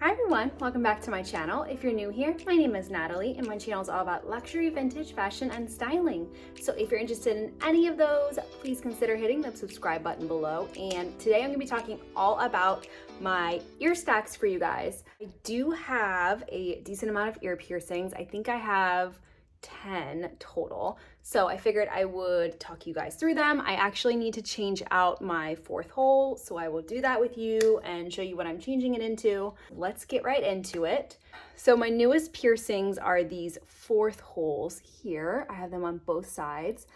Hi everyone, welcome back to my channel. If you're new here, my name is Natalie and my channel is all about luxury, vintage, fashion, and styling. So if you're interested in any of those, please consider hitting the subscribe button below. And today I'm gonna be talking all about my ear stacks for you guys. I do have a decent amount of ear piercings. I think I have 10 total. So I figured I would talk you guys through them. I actually need to change out my fourth hole, so I will do that with you and show you what I'm changing it into. Let's get right into it. So my newest piercings are these fourth holes here. I have them on both sides.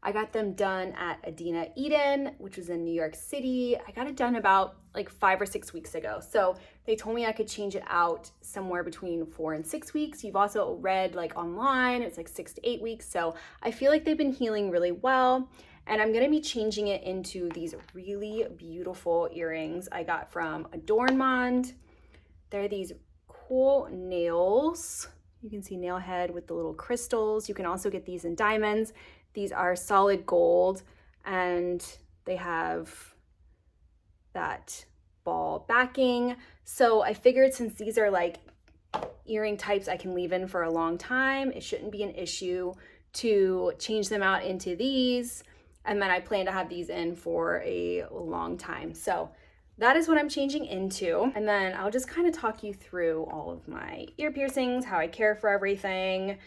I got them done at Adina Eden, which was in New York City. I got it done about like 5 or 6 weeks ago. So they told me I could change it out somewhere between 4 and 6 weeks. You've also read like online, it's like 6 to 8 weeks. So I feel like they've been healing really well. And I'm gonna be changing it into these really beautiful earrings I got from Adornmond. They're these cool nails. You can see nail head with the little crystals. You can also get these in diamonds. These are solid gold and they have that ball backing. So I figured since these are like earring types I can leave in for a long time, it shouldn't be an issue to change them out into these. And then I plan to have these in for a long time. So that is what I'm changing into. And then I'll just kind of talk you through all of my ear piercings, how I care for everything,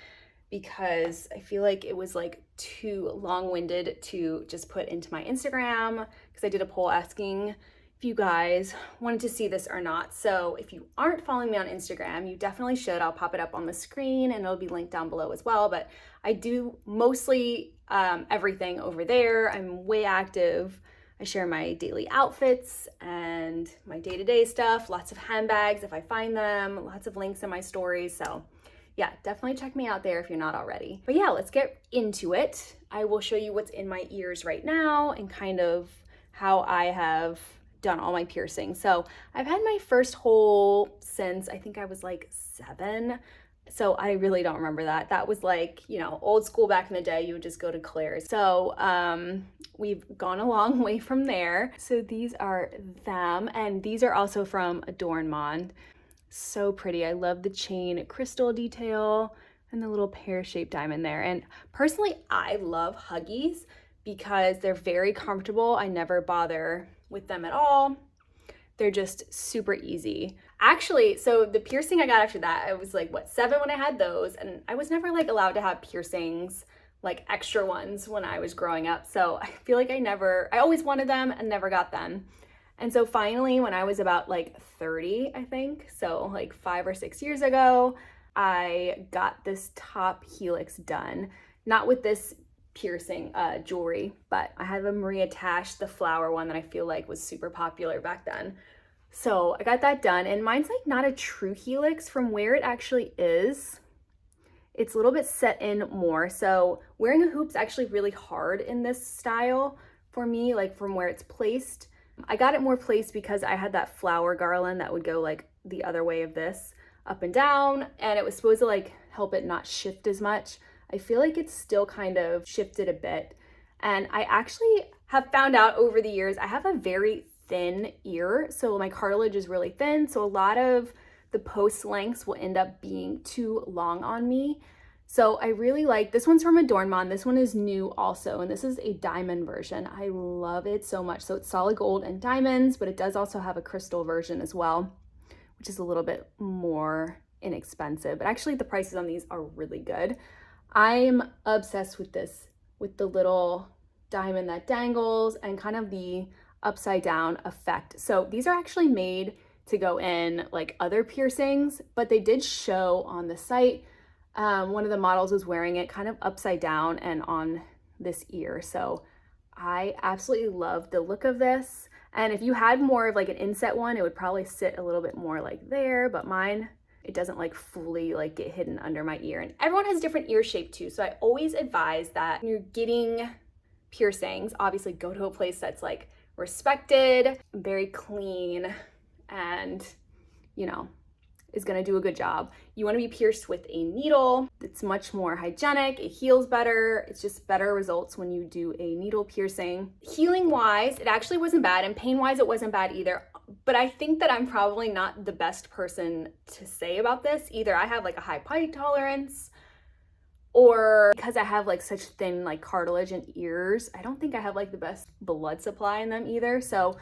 because I feel like it was like too long-winded to just put into my Instagram, because I did a poll asking if you guys wanted to see this or not. So if you aren't following me on Instagram, you definitely should. I'll pop it up on the screen and it'll be linked down below as well. But I do mostly everything over there. I'm way active. I share my daily outfits and my day-to-day stuff, lots of handbags if I find them, lots of links in my stories. So yeah, definitely check me out there if you're not already. But yeah, let's get into it. I will show you what's in my ears right now and kind of how I have done all my piercings. So I've had my first hole since I think I was like 7. So I really don't remember that. That was like, you know, old school back in the day, you would just go to Claire's. So we've gone a long way from there. So these are them, and these are also from Adornmond. So pretty. I love the chain crystal detail and the little pear-shaped diamond there. And personally, I love Huggies because they're very comfortable. I never bother with them at all. They're just super easy. Actually, so the piercing I got after that, I was like, what, 7 when I had those, and I was never like allowed to have piercings, like extra ones when I was growing up. So I feel like I always wanted them and never got them. And so finally, when I was about like 30, I think, so like 5 or 6 years ago, I got this top helix done. Not with this piercing jewelry, but I had the Maria Tash, the flower one that I feel like was super popular back then. So I got that done, and mine's like not a true helix. From where it actually is, it's a little bit set in more. So wearing a hoop's actually really hard in this style for me, like from where it's placed. I got it more placed because I had that flower garland that would go like the other way of this, up and down, and it was supposed to like help it not shift as much. I feel like it's still kind of shifted a bit. And I actually have found out over the years, I have a very thin ear. So my cartilage is really thin. So a lot of the post lengths will end up being too long on me. So I really like, this one's from Adornmond. This one is new also, and this is a diamond version. I love it so much. So it's solid gold and diamonds, but it does also have a crystal version as well, which is a little bit more inexpensive. But actually the prices on these are really good. I'm obsessed with this, with the little diamond that dangles and kind of the upside down effect. So these are actually made to go in like other piercings, but they did show on the site. One of the models was wearing it kind of upside down and on this ear. So I absolutely love the look of this. And if you had more of like an inset one, it would probably sit a little bit more like there, but mine, it doesn't like fully like get hidden under my ear. And everyone has different ear shape too. So I always advise that when you're getting piercings, obviously go to a place that's like respected, very clean, and you know, is gonna do a good job. You wanna be pierced with a needle. It's much more hygienic, it heals better. It's just better results when you do a needle piercing. Healing wise, it actually wasn't bad, and pain wise, it wasn't bad either. but I think that I'm probably not the best person to say about this. Either I have like a high bite tolerance, or because I have like such thin like cartilage in ears, I don't think I have like the best blood supply in them either. So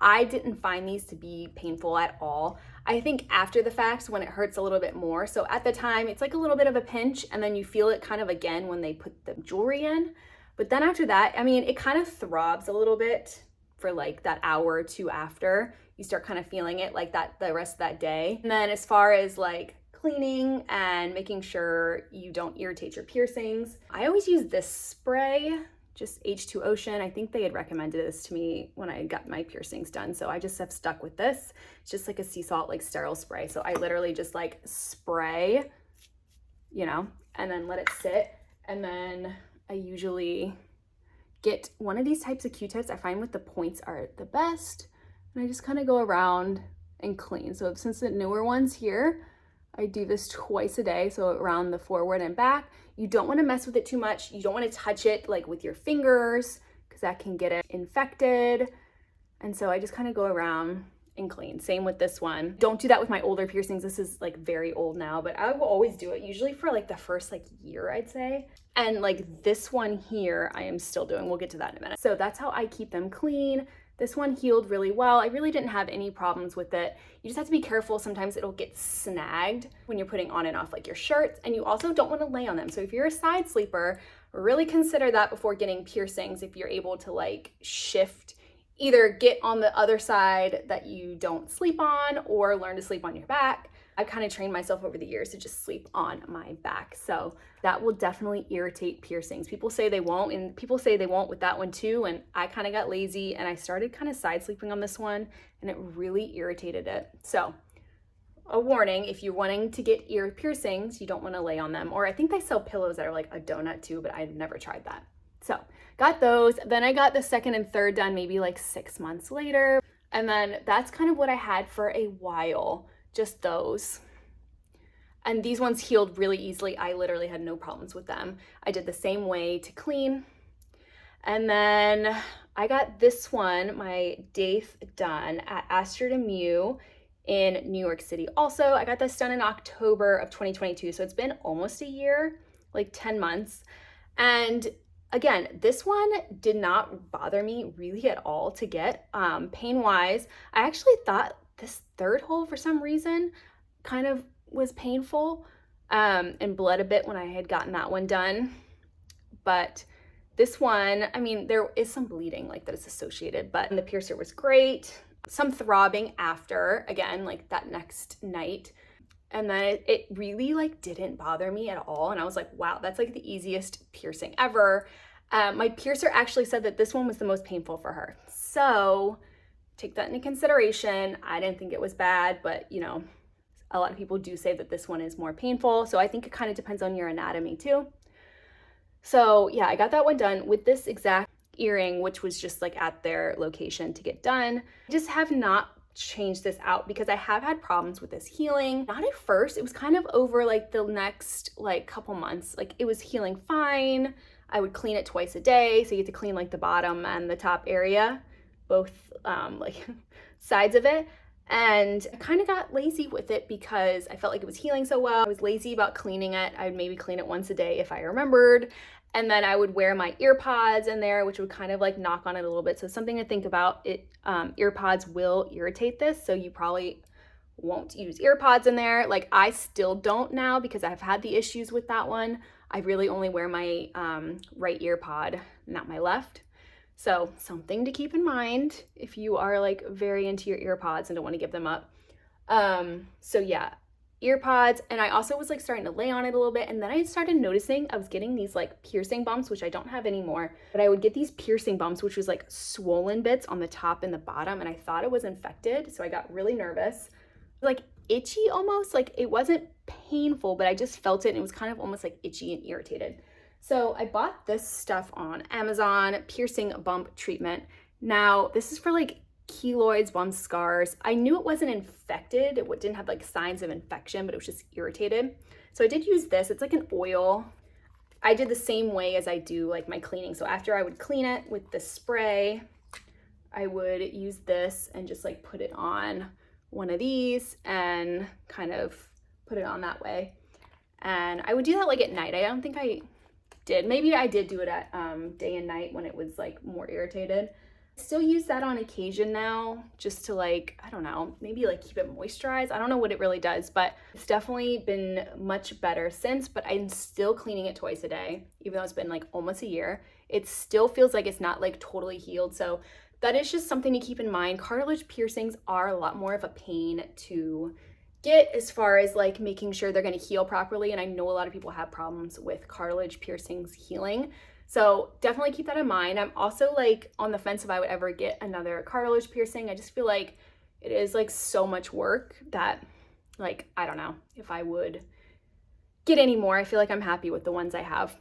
I didn't find these to be painful at all. I think after the fact when it hurts a little bit more. So at the time it's like a little bit of a pinch, and then you feel it kind of again when they put the jewelry in. But then after that, I mean, it kind of throbs a little bit for like that hour or two after. You start kind of feeling it like that the rest of that day. And then as far as like cleaning and making sure you don't irritate your piercings, I always use this spray, just H2 Ocean. I think they had recommended this to me when I got my piercings done, so I just have stuck with this. It's just like a sea salt like sterile spray. So I literally just like spray, you know, and then let it sit. And then I usually get one of these types of Q-tips. I find with the points are the best, and I just kind of go around and clean. So since the newer ones here, I do this twice a day, so around the forward and back. You don't want to mess with it too much. You don't want to touch it like with your fingers, because that can get it infected. And so I just kind of go around and clean. Same with this one. Don't do that with my older piercings. This is like very old now, but I will always do it usually for like the first like year, I'd say. And like this one here, I am still doing. We'll get to that in a minute. So that's how I keep them clean. This one healed really well. I really didn't have any problems with it. You just have to be careful. Sometimes it'll get snagged when you're putting on and off like your shirts, and you also don't want to lay on them. So if you're a side sleeper, really consider that before getting piercings. If you're able to like shift, either get on the other side that you don't sleep on, or learn to sleep on your back. I've kind of trained myself over the years to just sleep on my back. So that will definitely irritate piercings. People say they won't, and people say they won't with that one too. And I kind of got lazy and I started kind of side sleeping on this one, and it really irritated it. So a warning, if you're wanting to get ear piercings, you don't want to lay on them. Or I think they sell pillows that are like a donut too, but I've never tried that. So got those. Then I got the second and third done maybe like 6 months later. And then that's kind of what I had for a while. Just those. And these ones healed really easily. I literally had no problems with them. I did the same way to clean. And then I got this one, my Daith, done at Astor in New York City. Also, I got this done in October of 2022. So it's been almost a year, like 10 months. And again, this one did not bother me really at all to get. Pain-wise, I actually thought this third hole for some reason kind of was painful and bled a bit when I had gotten that one done. But this one, I mean, there is some bleeding like that is associated, but the piercer was great. Some throbbing after, again, like that next night. And then it really like didn't bother me at all. And I was like, wow, that's like the easiest piercing ever. My piercer actually said that this one was the most painful for her. So take that into consideration. I didn't think it was bad, but you know, a lot of people do say that this one is more painful. So I think it kind of depends on your anatomy too. So yeah, I got that one done with this exact earring, which was just like at their location to get done. I just have not changed this out because I have had problems with this healing. Not at first, it was kind of over like the next like couple months. Like it was healing fine. I would clean it twice a day. So you get to clean like the bottom and the top area, both like sides of it. And I kind of got lazy with it because I felt like it was healing so well. I was lazy about cleaning it. I would maybe clean it once a day if I remembered. And then I would wear my ear pods in there, which would kind of like knock on it a little bit. So something to think about. Ear pods will irritate this. So you probably won't use ear pods in there. Like I still don't now because I've had the issues with that one. I really only wear my right ear pod, not my left. So something to keep in mind if you are like very into your ear pods and don't want to give them up. So yeah, ear pods. And I also was like starting to lay on it a little bit. And then I started noticing I was getting these like piercing bumps, which I don't have anymore, but I would get these piercing bumps, which was like swollen bits on the top and the bottom. And I thought it was infected. So I got really nervous, like itchy almost. Like it wasn't painful, but I just felt it. And it was kind of almost like itchy and irritated. So I bought this stuff on Amazon, piercing bump treatment. Now this is for like keloids, bumps, scars. I knew it wasn't infected. It didn't have like signs of infection, but it was just irritated. So I did use this. It's like an oil. I did the same way as I do like my cleaning. So after I would clean it with the spray, I would use this and just like put it on one of these and kind of put it on that way. And I would do that like at night. I don't think I did. Maybe I did do it at day and night when it was like more irritated. Still use that on occasion now, just to like, I don't know, maybe like keep it moisturized. I don't know what it really does, but it's definitely been much better since, but I'm still cleaning it twice a day, even though it's been like almost a year. It still feels like it's not like totally healed. So that is just something to keep in mind. Cartilage piercings are a lot more of a pain to get as far as like making sure they're going to heal properly. And I know a lot of people have problems with cartilage piercings healing. So definitely keep that in mind. I'm also like on the fence if I would ever get another cartilage piercing. I just feel like it is like so much work that like, I don't know if I would get any more. I feel like I'm happy with the ones I have.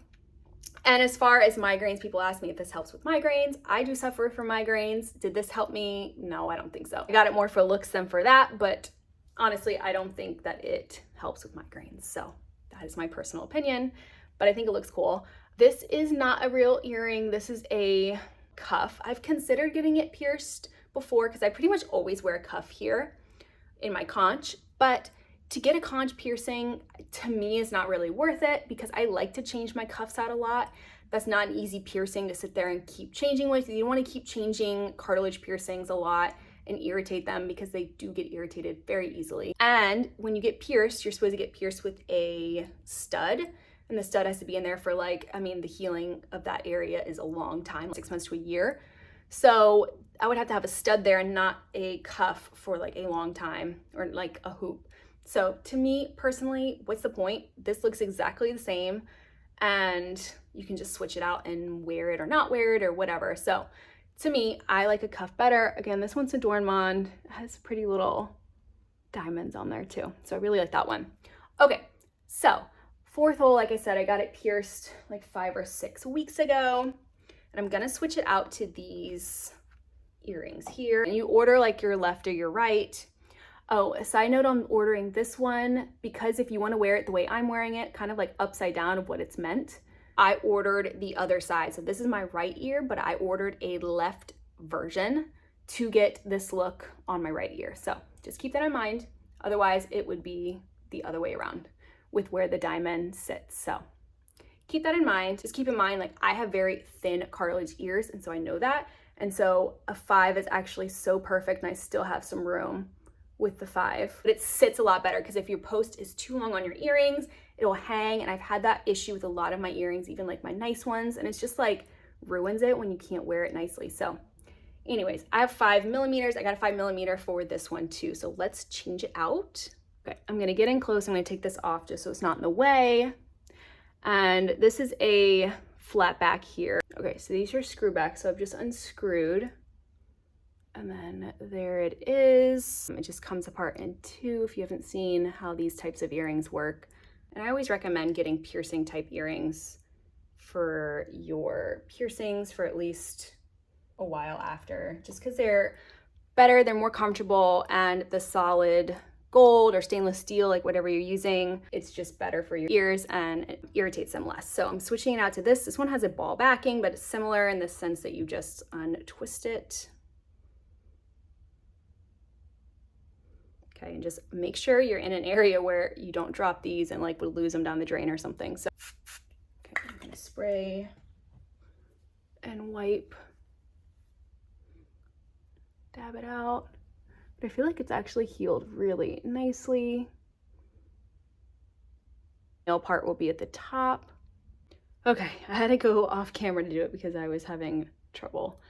And as far as migraines, people ask me if this helps with migraines. I do suffer from migraines. Did this help me? No, I don't think so. I got it more for looks than for that, but honestly, I don't think that it helps with migraines. So that is my personal opinion, but I think it looks cool. This is not a real earring. This is a cuff. I've considered getting it pierced before because I pretty much always wear a cuff here in my conch, but to get a conch piercing to me is not really worth it because I like to change my cuffs out a lot. That's not an easy piercing to sit there and keep changing with. You don't want to keep changing cartilage piercings a lot and irritate them because they do get irritated very easily. And when you get pierced, you're supposed to get pierced with a stud. And the stud has to be in there for like, I mean, the healing of that area is a long time, 6 months to a year. So I would have to have a stud there and not a cuff for like a long time or like a hoop. So to me personally, what's the point? This looks exactly the same and you can just switch it out and wear it or not wear it or whatever. So to me, I like a cuff better. Again, this one's a Dornmond. It has pretty little diamonds on there too. So I really like that one. Okay, so fourth hole, like I said, I got it pierced like 5 or 6 weeks ago. And I'm gonna switch it out to these earrings here. And you order like your left or your right. Oh, a side note on ordering this one, because if you wanna wear it the way I'm wearing it, kind of like upside down of what it's meant, I ordered the other side. So this is my right ear, but I ordered a left version to get this look on my right ear. So just keep that in mind. Otherwise, it would be the other way around with where the diamond sits. So keep that in mind. Just keep in mind, like I have very thin cartilage ears, and so I know that. And so a 5 is actually so perfect, and I still have some room with the 5. But it sits a lot better because if your post is too long on your earrings, it'll hang. And I've had that issue with a lot of my earrings, even like my nice ones, and it's just like ruins it when you can't wear it nicely. So anyways, I have 5 millimeters. I got a 5 millimeter for this one too. So let's change it out. Okay, I'm gonna get in close. I'm gonna take this off just so it's not in the way. And this is a flat back here. Okay, so these are screw back. So I've just unscrewed. And then there it is. It just comes apart in 2 if you haven't seen how these types of earrings work. And I always recommend getting piercing type earrings for your piercings for at least a while after, just because they're better, they're more comfortable, and the solid gold or stainless steel, like whatever you're using, it's just better for your ears and it irritates them less. So I'm switching it out to this. This one has a ball backing, but it's similar in the sense that you just untwist it. Okay, and just make sure you're in an area where you don't drop these and like would lose them down the drain or something. So okay, I'm gonna spray and wipe, dab it out. But I feel like it's actually healed really nicely. Nail part will be at the top. Okay, I had to go off camera to do it because I was having trouble,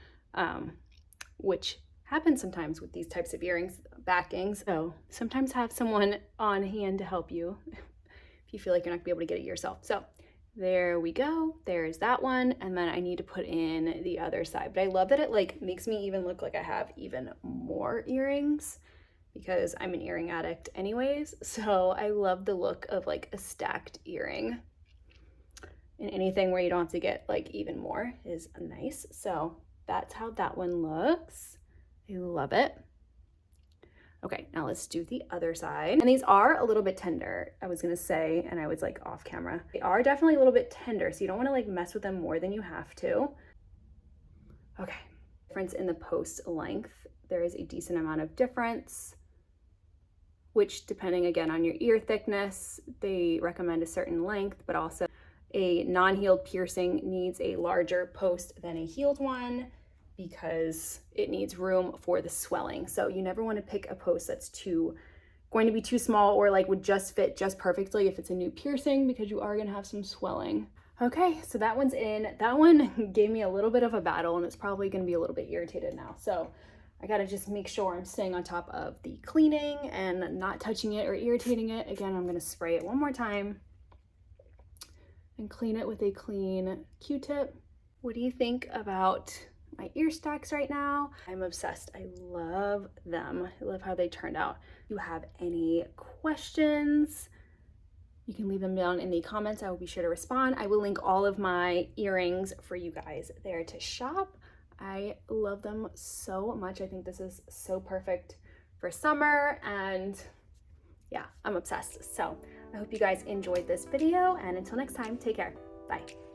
which happens sometimes with these types of earrings, backings. So sometimes have someone on hand to help you if you feel like you're not gonna be able to get it yourself. So there we go, there's that one. And then I need to put in the other side. But I love that it like makes me even look like I have even more earrings because I'm an earring addict anyways. So I love the look of like a stacked earring. And anything where you don't have to get like even more is nice. So that's how that one looks. I love it. Okay, now let's do the other side. And these are a little bit tender, I was gonna say, and I was like off camera. They are definitely a little bit tender, so you don't wanna like mess with them more than you have to. Okay, Difference in the post length. There is a decent amount of difference, which depending again on your ear thickness, they recommend a certain length, but also a non-healed piercing needs a larger post than a healed one because it needs room for the swelling. So you never want to pick a post that's going to be too small or like would just fit just perfectly if it's a new piercing, because you are going to have some swelling. Okay, so that one's in. That one gave me a little bit of a battle, and it's probably going to be a little bit irritated now. So I got to just make sure I'm staying on top of the cleaning and not touching it or irritating it. Again, I'm going to spray it one more time and clean it with a clean Q-tip. What do you think about my ear stacks right now? I'm obsessed. I love them. I love how they turned out. If you have any questions, you can leave them down in the comments. I will be sure to respond. I will link all of my earrings for you guys there to shop. I love them so much. I think this is so perfect for summer, and yeah, I'm obsessed. So I hope you guys enjoyed this video, and until next time, take care. Bye.